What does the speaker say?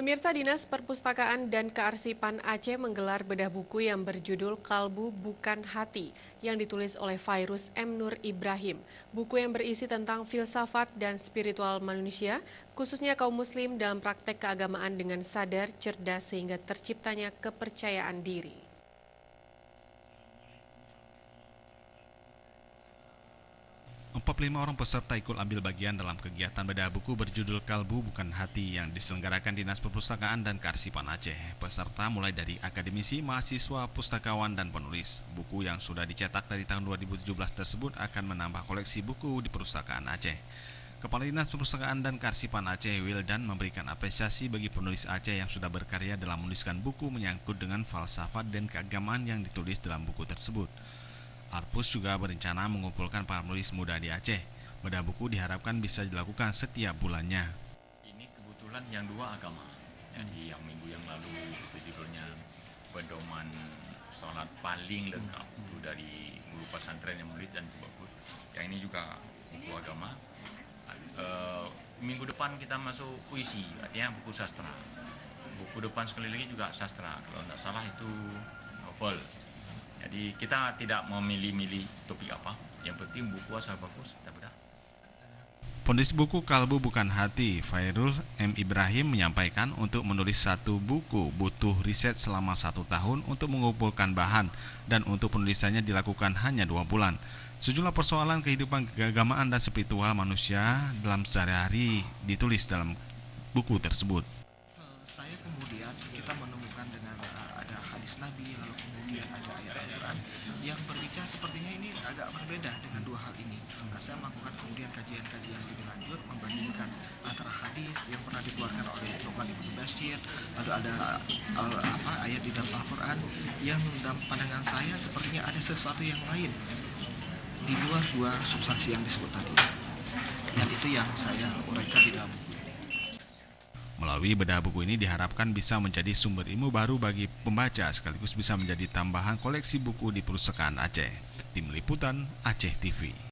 Pemirsa Dinas Perpustakaan dan Kearsipan Aceh menggelar bedah buku yang berjudul Kalbu Bukan Hati yang ditulis oleh Fairuz M. Nur Ibrahim. Buku yang berisi tentang filsafat dan spiritual manusia, khususnya kaum muslim dalam praktek keagamaan dengan sadar, cerdas sehingga terciptanya kepercayaan diri. 45 orang peserta ikut ambil bagian dalam kegiatan bedah buku berjudul Kalbu Bukan Hati yang diselenggarakan Dinas Perpustakaan dan Kearsipan Aceh. Peserta mulai dari akademisi, mahasiswa, pustakawan, dan penulis. Buku yang sudah dicetak dari tahun 2017 tersebut akan menambah koleksi buku di Perpustakaan Aceh. Kepala Dinas Perpustakaan dan Kearsipan Aceh, Wildan, memberikan apresiasi bagi penulis Aceh yang sudah berkarya dalam menuliskan buku menyangkut dengan falsafat dan keagamaan yang ditulis dalam buku tersebut. Arpus juga berencana mengumpulkan para penulis muda di Aceh. Bedah buku diharapkan bisa dilakukan setiap bulannya. Ini kebetulan yang dua agama. Yang minggu yang lalu itu judulnya pedoman sholat paling lengkap itu dari guru pesantren yang menulis dan itu bagus. Yang ini juga buku agama. Minggu depan kita masuk puisi, artinya buku sastra. Buku depan sekali lagi juga sastra. Kalau tidak salah itu novel. Jadi kita tidak memilih-milih topik apa, yang penting buku asal bagus, kita bedah. Penulis buku Kalbu Bukan Hati, Fairuz M. Ibrahim menyampaikan untuk menulis satu buku butuh riset selama 1 tahun untuk mengumpulkan bahan dan untuk penulisannya dilakukan hanya 2 bulan. Sejumlah persoalan kehidupan keagamaan dan spiritual manusia dalam sehari-hari ditulis dalam buku tersebut. Saya kemudian kita menemukan dengan ada hadis Nabi, lalu kemudian ada ayat Al-Quran yang berbicara sepertinya ini agak berbeda dengan dua hal ini. Saya melakukan kemudian kajian-kajian lebih lanjut, membandingkan antara hadis yang pernah dikeluarkan oleh Nu'man Ibn Bashir, lalu ada ayat di dalam Al-Quran yang dalam pandangan saya sepertinya ada sesuatu yang lain di luar dua substansi yang disebut tadi. Dan itu yang saya uraikan di dalam buku ini. Melalui bedah buku ini diharapkan bisa menjadi sumber ilmu baru bagi pembaca sekaligus bisa menjadi tambahan koleksi buku di Perpustakaan Aceh. Tim Liputan Aceh TV.